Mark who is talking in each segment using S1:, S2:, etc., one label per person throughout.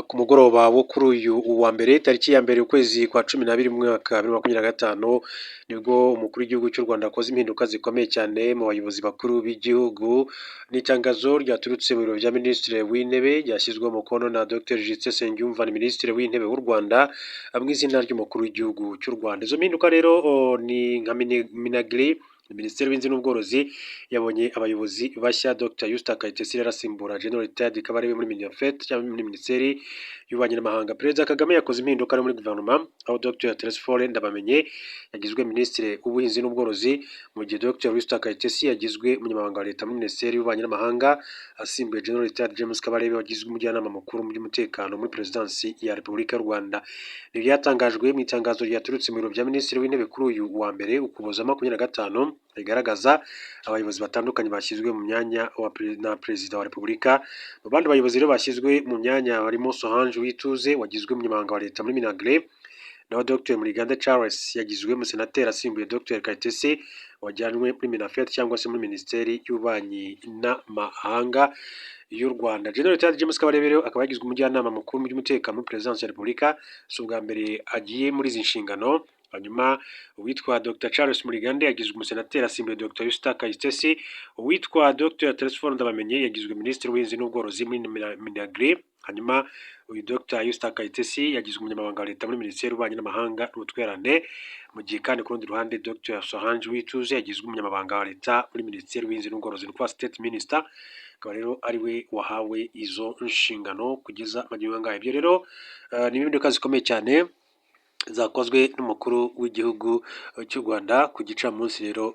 S1: ku mugoroba wo kuri uyu wa mbere tariki ya mbere ukwezi kwa 12 mu mwaka 2025 nibwo umukuru w'igihugu cy'u Rwanda akoze impinduka zikomeye cyane mu bayobozi bakuru b'igihugu. N'itangazo ryaturutse mu biro bya Minisitiri w'Intebe ryashyizweho umukono na Dr Justin Nsengiyumva, Minisitiri w'Intebe w'u Rwanda mu izina ry'umukuru w'igihugu cy'u Rwanda. Izo mpinduka rero ni nka Minagri. Minisiteri y'Ubuhinzi n'Ubworozi yabonye abayobozi bashya. Dr Eustache Kayitesi arasimbura General Retired Kabarebe muri Minafet cyangwa muri Minisiteri y'Ububanyi n'Amahanga. Perezida Kagame yakoze impinduka muri guverinoma, aho Dr Theréphore Ndabamenye yagizwe Minisitiri w'Ubuhinzi n'Ubworozi, mu gihe Dr Eustache Kayitesi yagizwe Umunyamabanga wa Leta muri Minisiteri y'Ububanyi n'Amahanga, asimbuye General Retired James Kabarebe wagizwe Umujyanama Mukuru mu by'Umutekano muri Perezidansi ya Repubulika y'u Rwanda. Ibi byatangajwe mu itangazo ryaturutse mu biro bya Minisitiri w'Intebe kuri uyu wa mbere Ukuboza 25 rigaragaza abayobozi batandukanye bashyizwe mu myanya na Perezida wa Repubulika. Mu bandi bayobozi rero bashyizwe mu myanya barimo Solange Uwituze wagizwe Umunyamabanga wa Leta muri Minagri, naho Dr Murigande Charles yagizwe Umusenateri asimbuye Dr Kayitesi wajyanwe muri Minafet cyangwa se muri Minisiteri y'Ububanyi n'Amahanga y'u Rwanda. General Retired James Kabarebe rero akaba yagizwe Umujyanama Mukuru mu by'Umutekano muri Perezidansi ya Repubulika, si ubwa mbere agiye muri izi nshingano. Hanyuma uwitwa Dr Charles Murigande yagizwe Umusenateri asimbuye Dr Eustache Kayitesi. Uwitwa Dr Theréphore Ndabamenye yagizwe Minisitiri w'Ubuhinzi n'Ubworozi muri Minagri. Hanyuma uyu Dr Eustache Kayitesi yagizwe Umunyamabanga wa Leta muri Minisiteri y'Ububanyi n'Amahanga n'Ubutwererane, mu gihe kandi ku rundi ruhande Dr Solange Uwituze yagizwe Umunyamabanga wa Leta muri Minisiteri y'Ubuhinzi n'Ubworozi kwa State Minister, akaba rero ari we wahawe izo nshingano kugeza magingo ngaya. Ibyo rero ni impinduka zikomeye cyane zakozwe n'umukuru w'igihugu cy'u Rwanda ku gicamunsi rero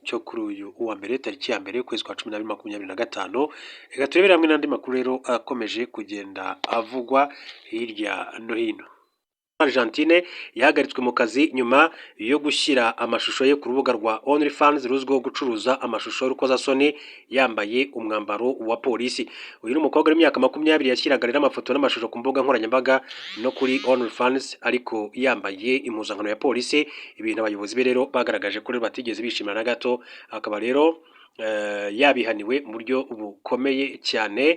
S1: cyo kuri uyu wa mbere tariki ya mbere ukwezi kwa 12/2025. Reka turebere hamwe n'andi makuru rero akomeje kugenda avugwa hirya no hino. Argentine yahagaritswe mu kazi nyuma yo gushyira amashusho ye ku rubuga rwa OnlyFans ruzwiho gucuruza amashusho y'urukozasoni yambaye umwambaro wa polisi. Uyu ni umukobwa w'imyaka 20 yashyiraga rero amafoto n'amashusho ku mbuga nkoranyambaga no kuri OnlyFans ariko yambaye impuzankano ya polisi, ibintu abayobozi be rero bagaragaje ko batigeze bishimira na gato, akaba rero yabihaniwe mu buryo bukomeye cyane.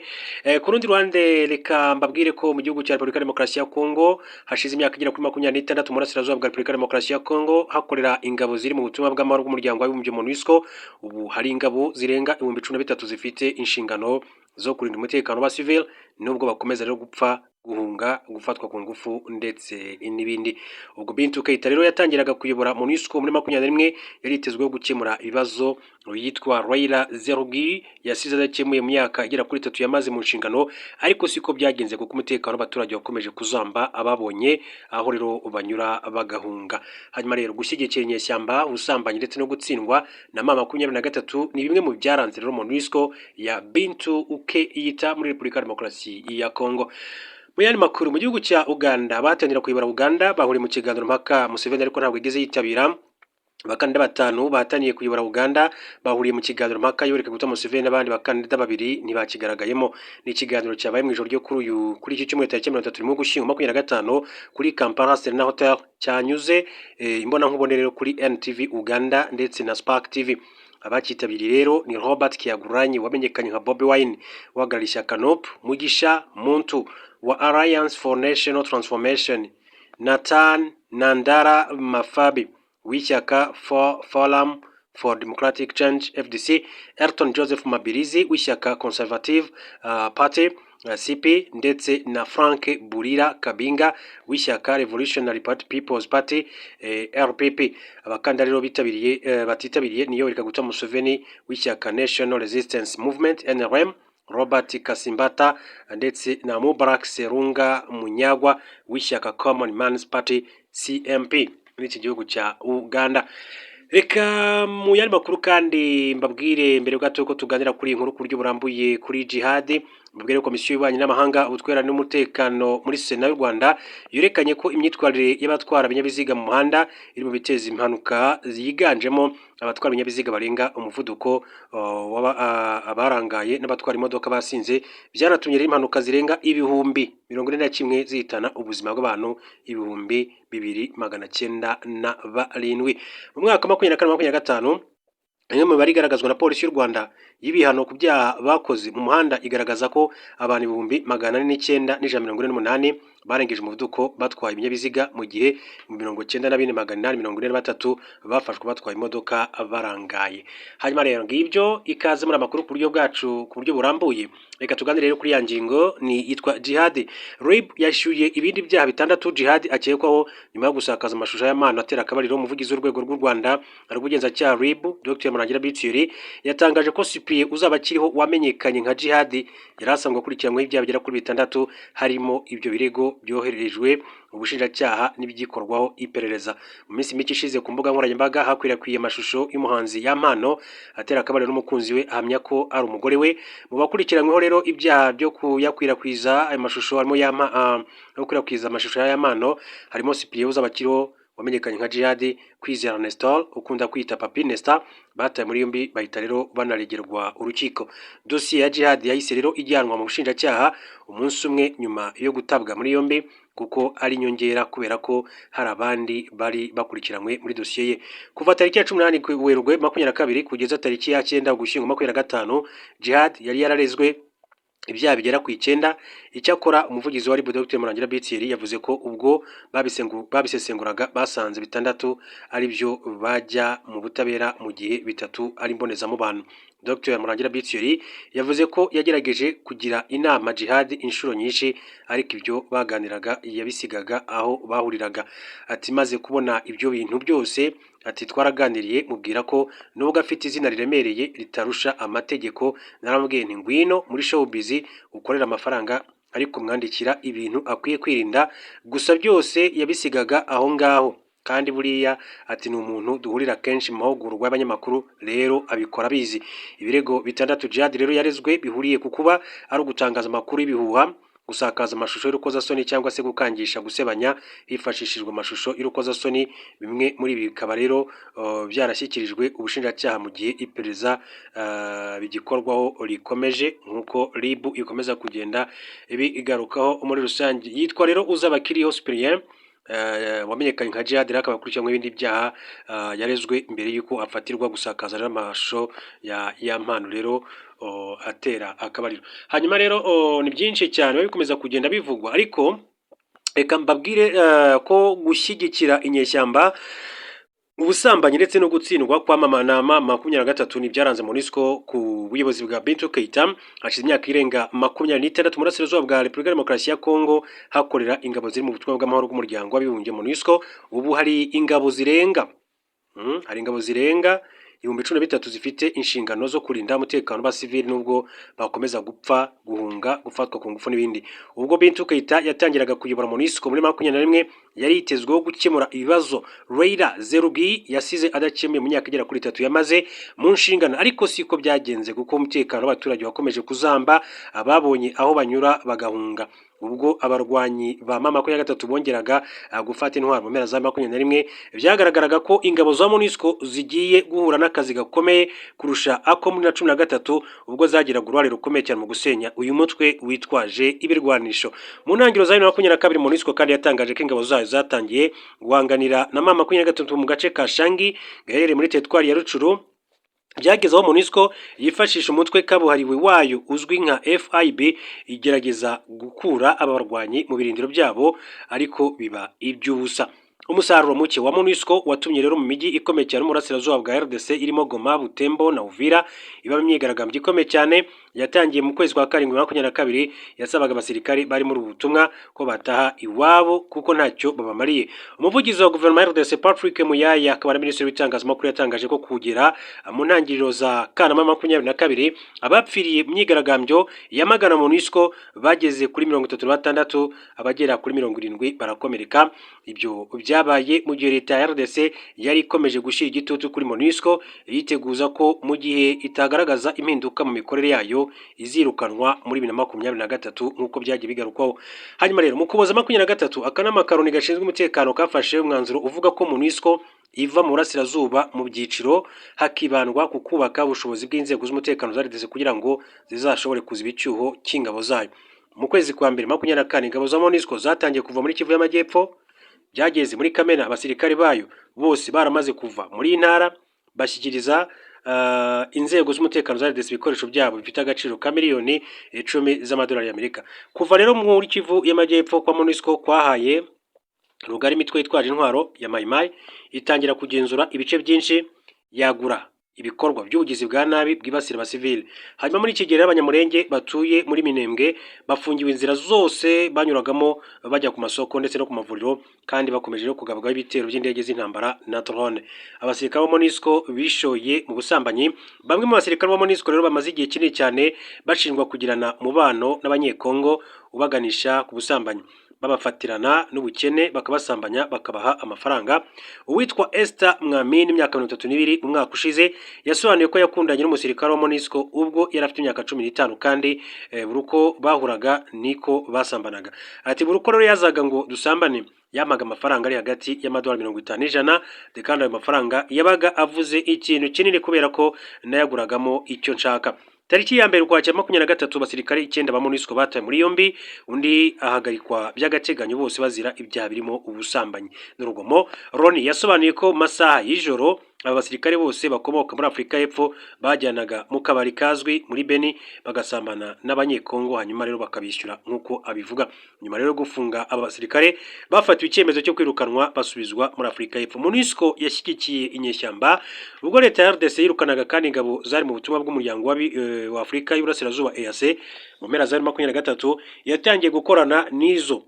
S1: Ku rundi ruhande reka mbabwire ko mu gihugu cya Repubulika Demokarasi ya Kongo hashize imyaka igera kuri 26 mu burasirazuba bwa Repubulika Demokarasi ya Kongo hakorera ingabo ziri mu butumwa bw'amahoro bw'umuryango w'abibumbye MONUSCO. Ubu hari ingabo zirenga 13,000 zifite inshingano zo kurinda umutekano wa civil, nubwo bakomeza rero gupfa, guhunga, gufatwa ku ngufu ndetse n'ibindi. Ubwo Bintou Keita rero yatangiraga kuyobora MONUSCO muri 21 yaritezweho gukemura ibibazo. Yitwa Raila Zerugi yasize adakemuye mu myaka igera kuri 3 yamaze mu nshingano, ariko siko byagenze kuko umutekano w'abaturage wakomeje kuzamba ababonye aho rero banyura bagahunga. Hanyuma rero gushyigikira inyeshyamba, ubusambanyi ndetse no gutsindwa na mama 23 ni bimwe mu byaranze rero MONUSCO ya Bintou Keita muri Repubulika Demokarasi ya Kongo. Mu yandi makuru, mu gihugu cya Uganda batangira kuyobora Uganda bahuriye mu kiganiro mpaka Museveni ariko ntabwo igeze yitabira. Abakandida 5 bataniye kuyobora Uganda bahuriye mu kiganiro mpaka Yoweri Kaguta Museveni n'abandi bakandida 2 ntibakigaragayemo. Ni ikiganiro cyabaye mu ijoro ryo kuri iki cyumweru tariki 30 mu Gushyingo 25 kuri Kampala Serena Hotel, cyanyuze imbona nkubone rero kuri NTV Uganda ndetse na Spark TV. Abakitabiriye rero ni Robert Kyagulanyi wamenyekanye nka Bobi Wine wahagarariye ishyaka NUP, Mugisha Muntu wa Alliance for National Transformation, Nathan Nandara Mafabi w'ishyaka Forum for Democratic Change FDC, Elton Joseph Mabirizi w'ishyaka Conservative Party CP, ndetse na Frank Burira Kabinga w'ishyaka Revolutionary People's Party RPP. Abakandida rero batitabiriye ni Yoweri Kaguta Museveni w'ishyaka National Resistance Movement NRM, Robert Kasimbata ndetse na Mubarak Serunga Munyagwa w'ishyaka Common Man's Party CMP muri iki gihugu cya Uganda. Reka mu yandi makuru kandi mbabwire mbere gato ko tuganira kuri inkuru ku buryo burambuye kuri jihad. Mbabwire Komisiyo y'Ububanyi n'Amahanga, Ubutwererane n'Umutekano muri Sena y'u Rwanda yerekanye ko imyitwarire y'abatwara ibinyabiziga mu muhanda iri mu biteza impanuka ziganjemo abatwara ibinyabiziga barenga umuvuduko abarangaye n'abatwara imodoka basinze, byanatumye rero impanuka zirenga 41,000 zihitana ubuzima bw'abantu 2,907 mu mwaka 2024-2025. imwe mu mibare igaragazwa na polisi y'u Rwanda y'ibihano ku byaha bakoze mu muhanda igaragaza ko abantu 409,148 barengeje umuvuduko batwaye ibinyabiziga mu gihe 94,843 bafashwe batwaye imodoka barangaye. Hanyuma rero ngibyo ikaze muri amakuru ku buryo bwacu ku buryo burambuye. Reka tuganire rero kuri ya ngingo ni yitwa Jihad. RIB yashyuye ibindi byaha bitandatu Jihad akekwaho nyuma yo gusakaza amashusho y'amano atera akabariro. Umuvugizi w'urwego rw'u Rwanda rw'ubugenzacyaha RIB Dr Murangira Bitsiri yatangaje ko Cyprien uzaba akiriho wamenyekanye nka Jihad yari asanzwe akurikiranyweho ibyaha bigera kuri bitandatu harimo ibyo birego byoherejwe ubushinjacyaha n'ibigikorwaho iperereza. Mu minsi mike ishize ku mbuga nkoranyambaga hakwirakwiye amashusho y'umuhanzi Yampano atera akabariro n'umukunzi we ahamya ko ari umugore we. Mu bakurikiranyweho rero ibyaha byo kuyakwirakwiza ayo mashusho harimo gukwirakwiza amashusho y'Yampano harimo Cyprien uzaba akiriho wamenyekanye nka Jihad, Kwizera Nestor ukunda kwita Papi Nesta bataye muri yombi bahita rero banaregerwa urukiko. Dosiye ya Jihad yahise rero ijyanwa mu bushinjacyaha umunsi umwe nyuma yo gutabwa muri yombi kuko ari nyongera kubera ko hari abandi bari bakurikiranywe muri dosiye ye. Kuva tariki ya 18 Werurwe 2022 kugeza tariki ya 9 Ugushyingo 2025 Jihad yari yararezwe ibyaha bigera ku 9. Icyakora umuvugizi wa RIB Dr Murangira Bitsiri yavuze ko ubwo babisesenguraga basanze bitandatu ari byo bajya mu butabera mu gihe bitatu ari mbonezamubano. Dr Murangira Bitsiri yavuze ko yagerageje kugira inama Jihad inshuro nyinshi ariko ibyo baganiraga yabisigaga aho bahuriraga. Ati maze kubona ibyo bintu byose ati twaraganiriye mubwira ko nubwo afite izina riremereye ritarusha amategeko naramubwiye nti ngwino muri showbiz ukorera amafaranga ariko mwandikira ibintu akwiye kwirinda gusa byose yabisigaga aho ngaho kandi buriya ati ni umuntu duhurira kenshi mu mahugurwa y'abanyamakuru rero abikora bizi. Ibirego bitandatu Jihad rero yarezwe bihuriye ku kuba ari ugutangaza amakuru y'ibihuha, gusakaza amashusho y'urukozasoni cyangwa se gukangisha gusebanya hifashishijwe amashusho y'urukozasoni. Bimwe muri ibi bikaba rero byarashyikirijwe ubushinjacyaha mu gihe iperereza bigikorwaho rikomeje nk'uko RIB ikomeza kugenda ibigarukaho muri rusange. Yitwa rero uzaba akiriho Cyprien wamenyekanye nka Jihad akaba akurikiranyweho ibindi byaha yarezwe mbere y'uko afatirwa gusakaza amashusho y'Yampano rero atera akabariro. Hanyuma rero ni byinshi cyane bikomeza kugenda bivugwa ariko reka mbabwire ko gushyigikira inyeshyamba ubusambanyi ndetse no gutsindwa kwa Manama 23 ni byaranze MONUSCO ku buyobozi bwa Bintou Keita hashize imyaka irenga 26 mu burasirazuba bwa Repubulika Demokarasi ya Kongo hakorera ingabo ziri mu butumwa bw'amahoro bw'umuryango w'abibumbye MONUSCO. Ubu hari ingabo zirenga 13,000 zifite inshingano zo kurinda umutekano w'abasivili nubwo bakomeza gupfa, guhunga, gufatwa ku ngufu n'ibindi. Ubwo Bintou Keita yatangiraga kuyobora MONUSCO muri 2021 yari yitezweho gukemura ibibazo Raila Zerugi yasize adakemuye mu myaka igera kuri 3 yamaze mu nshingano, ariko siko byagenze kuko umutekano w'abaturage wakomeje kuzamba, ababonye aho banyura bagahunga. Ubwo abarwanyi ba M23 bongeraga gufata intwaro mu mpera za 2021 byagaragaraga ko ingabo za MONUSCO zigiye guhura n'akazi gakomeye kurusha ako muri 2013 ubwo zagiraga uruhare rukomeye cyane mu gusenya uyu mutwe witwaje ibirwanisho. Mu ntangiriro za 2022 MONUSCO kandi yatangaje ko ingabo zayo zatangiye guhanganira na M23 mu gace ka Shangi gaherereye muri teritwari ya Rucuru. Byagezeho MONUSCO yifashisha umutwe kabuhariwe wayo uzwi nka FIB igerageza gukura abarwanyi mu birindiro byabo ariko biba iby'ubusa. Umusaruro muke wa MONUSCO watumye rero mu mijyi ikomeye cyane mu burasirazuba bwa RDC irimo Goma, Butembo na Uvira iba imyigaragambyo ikomeye cyane yatangiye mu kwezi kwa 2022 yasabaga abasirikari bari muri ubutumwa ko bataha iwabo kuko ntacyo babamariye. Umuvugizi wa guverinoma ya RDC Patrick Muyaya akaba ari minisitiri w'itangazamakuru yatangaje ko kugera mu ntangiriro za Kanama 2022 abapfiriye mu myigaragambyo yamagana MONUSCO bageze kuri 36, abagera kuri 70 barakomereka. Ibyo byabaye mu gihe leta ya RDC yari ikomeje gushyira igitutu kuri MONUSCO yiteguza ko mu gihe itagaragaza impinduka mu mikorere yayo izirukanwa muri 2023 nk'uko byagiye bigarukwaho. Hanyuma rero mu Kuboza 2023 akanama karoni gashinzwe umutekano kafashe umwanzuro uvuga ko MONUSCO iva mu burasirazuba mu byiciro hakibandwa ku kubaka ubushobozi bw'inzego z'umutekano za RDC kugira ngo zizashobore kuziba icyuho cy'ingabo zayo. Mu kwezi kwa mbere 2024 ingabo za MONUSCO zatangiye kuva muri Kivu y'Amajyepfo, byageze muri Kamena abasirikare bayo bose baramaze kuva muri intara bashyikiriza inzego z'umutekano za RDC ibikoresho byabo bifite agaciro ka miliyoni 10 z'amadolari y'Amerika. Kuva rero muri Kivu y'Amajyepfo kwa MONUSCO kwahaye rugari imitwe yitwaje intwaro ya Mai Mai itangira kugenzura ibice byinshi, yagura ibikorwa by'ubugizi bwa nabi bwibasira abasivile. Hanyuma muri iki gihe abanyamurenge batuye muri Minembwe bafungiwe inzira zose banyuragamo bajya ku masoko ndetse no ku mavuriro, kandi bakomeje no kugabwaho ibitero by'indege z'intambara na drone. Abasirikare ba MONUSCO bishoye mu busambanyi. Bamwe mu basirikare ba MONUSCO rero bamaze igihe kinini cyane bashinjwa kugirana mubano n'abanyekongo ubaganisha ku busambanyi, babafatirana n'ubukene bakabasambanya bakabaha amafaranga. Uwitwa Esther Mwamini imyaka 32 mu mwaka ushize yasobanuye ko yakundanye n'umusirikare wa MONUSCO ubwo yari afite imyaka 15 kandi buruko bahuraga niko basambanaga. Ati buruko rero yazaga ngo dusambane yamaga amafaranga ari hagati y'amadolari 50 n'ijana, kandi ayo mafaranga yabaga avuze ikintu kinini kubera ko nayaguragamo icyo nshaka. Tariki ya mbere kwa 23 basirikare 9 ba MONUSCO bataye muri yombi, undi ahagarikwa by'agateganyo, bose bazira ibyaha birimo ubusambanyi n'urugomo. Roni yasobanuye ko masaha y'ijoro aba basirikare bose bakomoka muri Afrika y'Epfo bajyanaga mu kabari kazwi muri Beni bagasambana n'abanyekongo, hanyuma rero bakabishyura nk'uko abivuga. Nyuma rero gufunga aba basirikare bafatiwe icyemezo cyo kwirukanwa basubizwa muri Afrika y'Epfo. MONUSCO yashyigikiye inyeshyamba ubwo leta ya RDC yirukanaga kandi ingabo zari mu butumwa bw'umuryango wa Afrika y'Uburasirazuba EAC mu mpera za 2023 yatangiye gukorana n'izo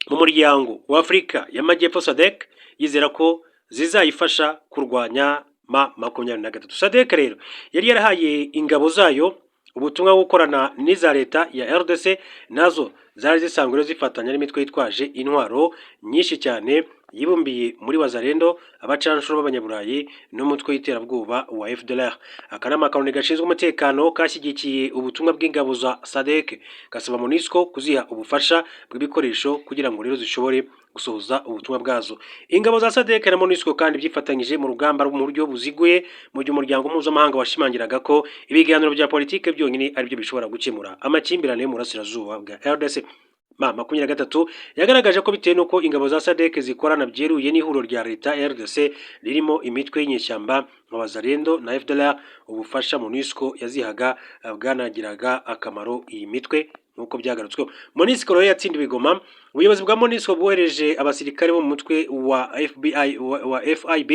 S1: mu muryango wa Afrika y'Amajyepfo SADC yizera ko zizayifasha kurwanya M23. SADC rero yari yarahaye ingabo zayo ubutumwa bwo gukorana n'iza leta ya RDC, nazo zari zisanzwe zifatanya n'imitwe yitwaje intwaro nyinshi cyane yibumbiye muri Wazalendo, abacanshuro b'abanyaburayi n'umutwe w'iterabwoba wa FDLR. Akanama kanoni gashinzwe umutekano kashyigikiye ubutumwa bw'ingabo za SADC gasaba MONUSCO kuziha ubufasha bw'ibikoresho kugira ngo rero zishobore gusohoza ubutumwa bwazo. Ingabo za SADC na MONUSCO kandi byifatanyije mu rugamba mu buryo buziguye mu gihe umuryango mpuzamahanga washimangiraga ko ibiganiro bya politike byonyine ari byo bishobora gukemura amakimbirane mu burasirazuba bwa RDC. M23 yagaragaje ko bitewe nuko ingabo za SADC zikorana byeruye n'ihuriro rya leta RDC ririmo imitwe y'inyeshyamba nka Wazalendo na FDLR, ubufasha MONUSCO yazihaga bwanagiraga akamaro iyi mitwe nuko byagarutswe. MONUSCO rero yatsindiwe Goma. Ubuyobozi bwa MONUSCO bwohereje abasirikare bo mu mutwe wa FIB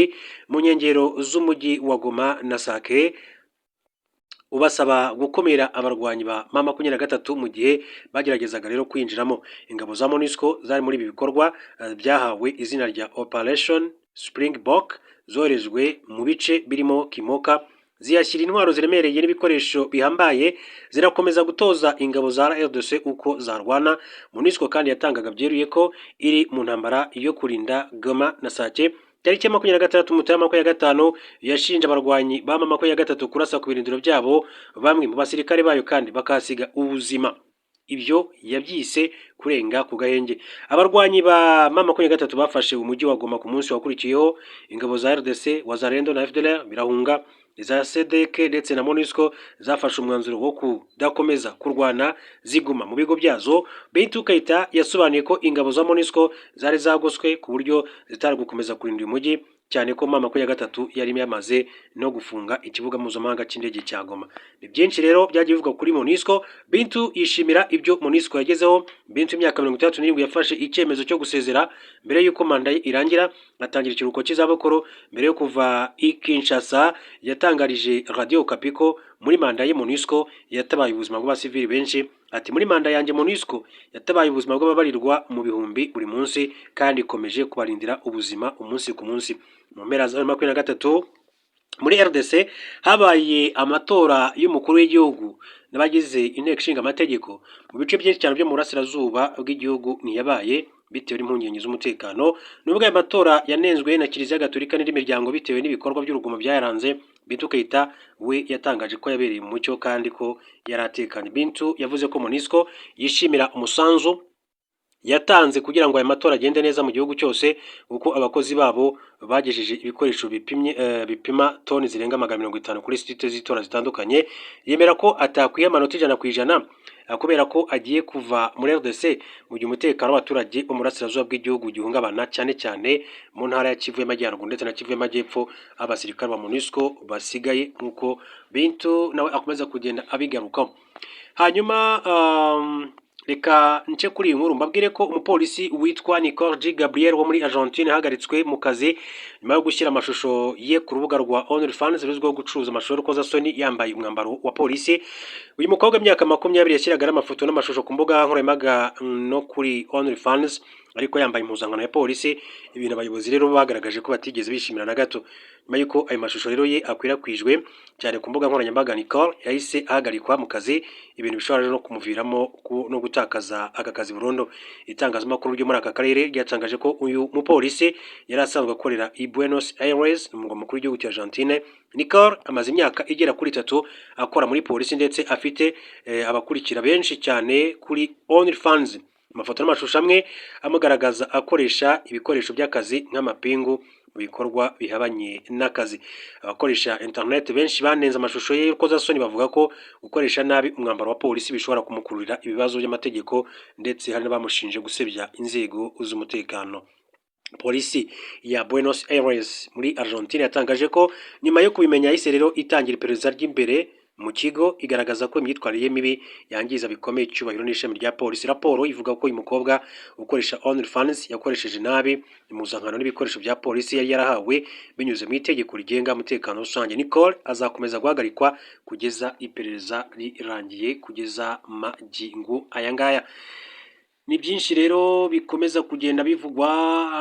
S1: mu nkengero z'umujyi wa Goma na Sake ubasaba gukomera abarwanyi ba M23 mu gihe bageragezaga rero kwinjiramo. Ingabo za MONUSCO zari muri ibi bikorwa byahawe izina rya Operation Springbok zorejwe mu bice birimo Kimoka, ziyashyira intwaro ziremereye n'ibikoresho bihambaye, zirakomeza gutoza ingabo za RDC uko zarwana. MONUSCO kandi yatangaga byeruye ko iri mu ntambara yo kurinda Goma na Sake. Tariki ya 26 Mutarama 2025 yashinja abarwanyi ba M23 kurasa ku birindiro byabo bamwe mu basirikare bayo kandi bakasiga ubuzima. Ibyo yabyise kurenga ku gahenge. Abarwanyi ba M23 bafashe umujyi wa Goma ku munsi wakurikiyeho. Ingabo za RDC, Wazalendo na FDLR birahunga. Iza SADC ndetse na MONUSCO zafashe umwanzuro wo kudakomeza kurwana ziguma mu bigo byazo. Bintu Keita yasobanuye ko ingabo za MONUSCO zari zagoswe ku buryo zitari gukomeza kurinda uyu mujyi, cyane ko M23 yari yamaze no gufunga ikibuga mpuzamahanga cy'indege cya Goma. Ni byinshi rero byagiye bivuga kuri MONUSCO. Bintu yishimira ibyo MONUSCO yagezeho. Bintu imyaka 37 yafashe icyemezo cyo gusezera mbere y'uko manda irangira, atangira ikiruhuko cy'izabukuru. Mbere yo kuva i Kinshasa yatangarije Radio Okapi ko muri manda ye MONUSCO yatabaye ubuzima bw'abasivili benshi. Ati muri manda yanjye MONUSCO yatabaye ubuzima bw'ababarirwa mu bihumbi buri munsi kandi ikomeje kubarindira ubuzima umunsi ku munsi. Mu mpera za 2023 muri RDC habaye amatora y'umukuru w'igihugu n'abagize inteko ishinga amategeko mu bice byinshi cyane byo mu burasirazuba bw'igihugu ntiyabaye bitewe n'impungenge z'umutekano. Nubwo aya matora yanenzwe na Kiliziya Gatolika n'indi miryango bitewe n'ibikorwa by'urugomo byayaranze, Bintu Keita we yatangaje ko yabereye mu mucyo kandi ko yaratekanye. Bintu yavuze ko MONUSCO yishimira umusanzu yatanze kugira ngo aya matora agende neza mu gihugu cyose, kuko abakozi babo bagejeje ibikoresho bipima toni zirenga 150 kuri site z'itora zitandukanye. Yemera ko atakwiye amanota 100%. kubera ko agiye kuva muri RDC mu gihe umutekano w'abaturage bo mu burasirazuba bw'igihugu gihungabana cyane cyane mu ntara ya Kivu y'Amajyaruguru ndetse na Kivu y'Amajyepfo abasirikare ba MONUSCO basigaye nk'uko Bintu nawe akomeza kugenda abigarukaho. Hanyuma reka nce kuri iyi nkuru mbabwire ko umupolisi witwa Nicole G. Gabriel wo muri Argentine yahagaritswe mu kazi nyuma yo gushyira amashusho ye ku rubuga rwa OnlyFans ruzwiho gucuruza amashusho y'urukozasoni yambaye umwambaro wa polisi. Uyu mukobwa w'imyaka 20 yashyiraga amafoto n'amashusho ku mbuga nkoranyambaga no kuri OnlyFans ariko yambaye impuzankano ya polisi. Ibintu abayobozi rero bagaragaje ko batigeze bishimira na gato. Nyuma y'uko ayo mashusho rero ye akwirakwijwe cyane ku mbuga nkoranyambaga, Nicole yahise ahagarikwa mu kazi, ibintu bishobora no kumuviramo no gutakaza aka kazi burundu. Itangazamakuru ryo muri aka karere ryatangaje ko uyu mupolisi yari asanzwe akorera i Buenos Aires mu murwa mukuru w'igihugu cya Argentine. Nicole amaze imyaka igera kuri 3 akora muri polisi ndetse afite abakurikira benshi cyane kuri OnlyFans. Amafoto n'amashusho amwe amugaragaza akoresha ibikoresho by'akazi nk'amapingu mu bikorwa bihabanye n'akazi. Abakoresha internet benshi banenze amashusho ye y'urukozasoni bavuga ko gukoresha nabi umwambaro wa polisi bishobora kumukururira ibibazo by'amategeko ndetse hari n'abamushinje gusebya inzego z'umutekano. Polisi ya Buenos Aires muri Argentine yatangaje ko nyuma yo kubimenya yahise rero itangira iperereza ry'imbere mu kigo igaragaza ko imyitwarire mibi yangiza bikomeye icyubahiro n'ishami rya polisi. Raporo ivuga ko uyu mukobwa ukoresha OnlyFans yakoresheje nabi impuzankano n'ibikoresho bya polisi yari yarahawe binyuze mu itegeko rigenga umutekano rusange. Nicole azakomeza guhagarikwa kugeza iperereza rirangiye kugeza magingo aya ngaya. Ni byinshi rero bikomeza kugenda bivugwa.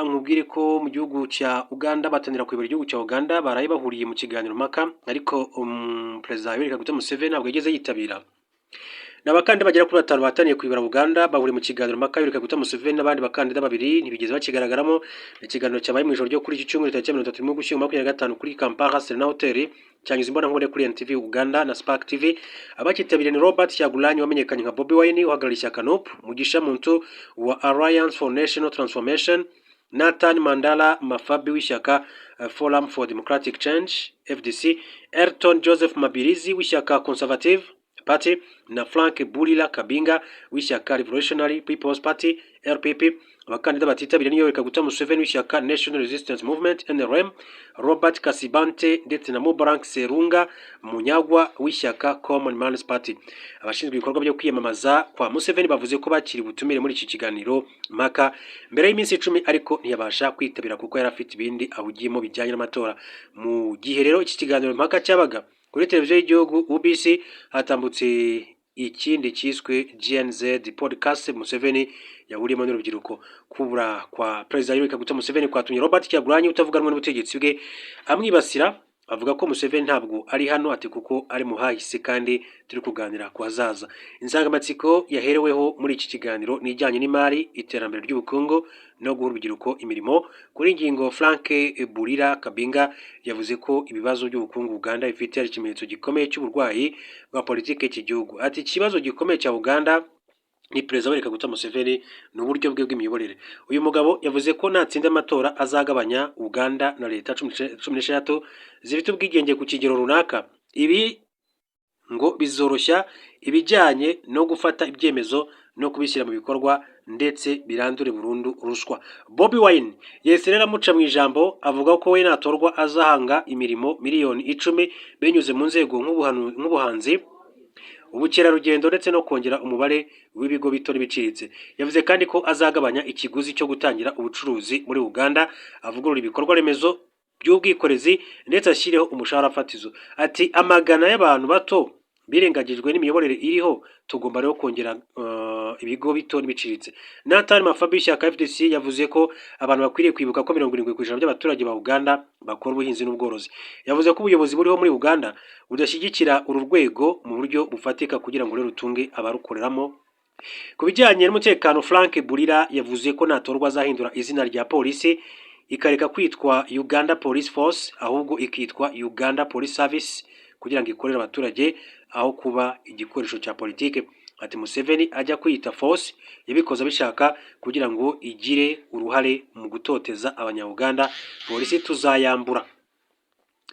S1: Nkubwire ko mu gihugu cya Uganda batanira kuyobora igihugu cya Uganda baraye bahuriye mu kiganiro mpaka ariko Perezida Yoweri Kaguta Museveni ntabwo yigeze yitabira. N'abakandida bagera kuri 5 bataniye kuyobora Uganda bahuriye mu kiganiro mpaka Yoweri Kaguta Museveni n'abandi bakandida babiri ntibigeze bakigaragaramo. Ikiganiro cyabaye mu ijoro ryo kuri iki cyumweru tariki 30 mu gushyingo 2025 kuri Kampala Serena Hotel cyanyuze imbona nkore kuri NTV Uganda na Spark TV. Abakitabiriye ni Robert Kyagulanyi wamenyekanye nka Bobi Wine uhagarariye ishyaka NUP, Mugisha Muntu wa Alliance for National Transformation, Nathan Mandala Mafabi w'ishyaka Forum for Democratic Change FDC, Elton Joseph Mabirizi w'ishyaka Conservative Party na Frank Bulila Kabinga w'ishyaka Revolutionary People's Party RPP. Abakandida batitabiriye ni Yoweri Kaguta Museveni w'ishyaka National Resistance Movement NRM, Robert Kasibante ndetse na Mubarak Serunga Munyagwa w'ishyaka Common Man's Party. Abashinzwe ibikorwa byo kwiyamamaza kwa Museveni bavuze ko bakiri butumire muri iki kiganiro mpaka mbere y'iminsi 10 ariko ntiyabasha kwitabira kuko yari afite ibindi ahugiyemo bijyanye n'amatora. Mu gihe rero iki kiganiro mpaka cyabaga kuri televiziyo y'igihugu UBC hatambutse ikindi cyiswe GNZ podcast Museveni yahuriyemo n'urubyiruko. Kubura kwa Perezida Yoweri Kaguta Museveni kwatumye Robert Kyagulanyi utavuganwa n'ubutegetsi bwe amwibasira avuga ko Museveni ntabwo ari hano ati kuko ari muhahise kandi turi kuganira ku hazaza. Insangamatsiko yahereweho muri iki kiganiro ni ijyanye n'imari, iterambere ry'ubukungu no guha urubyiruko imirimo. Kuri ingingo Frank Bulila Kabinga yavuze ko ibibazo by'ubukungu Uganda ifite ari ikimenyetso gikomeye cy'uburwayi bwa politike y'iki gihugu. Ati ikibazo gikomeye cya Uganda ni Perezida Yoweri Kaguta Museveni n'uburyo bwe bw'imiyoborere. Uyu mugabo yavuze ko natsinda amatora azagabanya Uganda na leta 16 zifite ubwigenge ku kigero runaka. Ibi ngo bizoroshya ibijyanye no gufata ibyemezo no kubishyira mu bikorwa ndetse birandure burundu ruswa. Bobi Wine yese rero amuca mu ijambo avuga ko we natorwa azahanga imirimo miliyoni 10 benyuze mu nzego nk'ubuhanzi, ubukerarugendo ndetse no kongera umubare w'ibigo bito n'ibiciriritse. Yavuze kandi ko azagabanya ikiguzi cyo gutangira ubucuruzi muri Uganda, avugurura ibikorwa remezo by'ubwikorezi ndetse ashyireho umushahara fatizo. Ati amagana y'abantu bato birengagijwe n'imiyoborere iriho, tugomba rero kongera ibigo bito n'ibiciriritse. Nathan Mafabi w'ishyaka FDC yavuze ko abantu bakwiriye kwibuka ko 70% by'abaturage ba Uganda bakora ubuhinzi n'ubworozi. Yavuze ko ubuyobozi buriho muri Uganda budashyigikira uru rwego mu buryo bufatika kugira ngo rero rutunge abarukoreramo. Ku bijyanye n'umutekano, Frank Bulila yavuze ko natorwa azahindura izina rya polisi ikareka kwitwa Uganda Police Force ahubwo ikitwa Uganda Police Service kugira ngo ikorere abaturage aho kuba igikoresho cya politike. Ati Museveni ajya kwita force yabikoza bishaka kugira ngo igire uruhare mu gutoteza abanya-Uganda, polisi tuzayambura.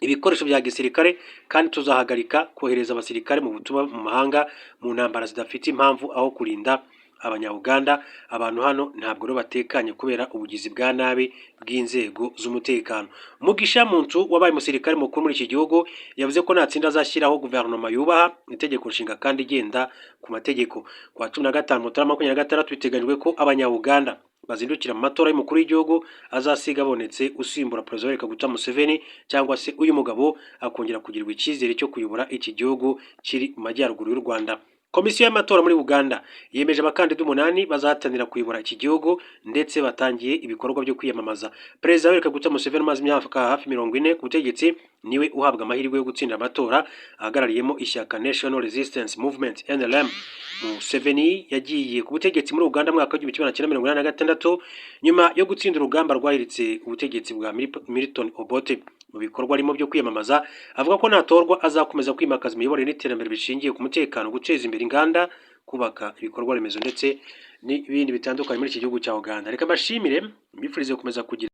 S1: ibikoresho bya gisirikare kandi tuzahagarika kohereza abasirikare mu butumwa mu mahanga mu ntambara zidafite impamvu aho kurinda Abanya-Uganda. Abantu hano ntabwo rero batekanye kubera ubugizi bwa nabi bw'inzego z'umutekano. Mugisha Muntu wabaye umusirikare mukuru muri iki gihugu yavuze ko natsinda azashyiraho guverinoma yubaha itegeko nshinga kandi igenda ku mategeko. Ku wa 15 Mutarama 2026 biteganyijwe ko Abanya-Uganda bazindukira mu matora y'umukuru w'igihugu azasiga abonetse usimbura Perezida Yoweri Kaguta Museveni, cyangwa se uyu mugabo akongera kugirirwa icyizere cyo kuyobora iki gihugu kiri mu majyaruguru y'u Rwanda. Komisiyo y'amatora muri Uganda yemeje abakandida 8 bazahatanira kuyobora iki gihugu ndetse batangiye ibikorwa byo kwiyamamaza. Perezida Yoweri Kaguta Museveni umaze imyaka hafi 40 ku butegetsi niwe uhabwa amahirwe yo gutsinda amatora ahagarariyemo ishyaka National Resistance Movement NRM. Museveni yagiye ku butegetsi muri Uganda mwaka wa 1986 nyuma yo gutsinda urugamba rwahiritse ubutegetsi bwa Milton Obote. Mu bikorwa arimo byo kwiyamamaza avuga ko natorwa azakomeza kwimakaza imiyoborere n'iterambere bishingiye ku mutekano, guteza imbere inganda, kubaka ibikorwa remezo ndetse n'ibindi bitandukanye muri iki gihugu cya Uganda. Reka mbashimire mbifurize gukomeza kugira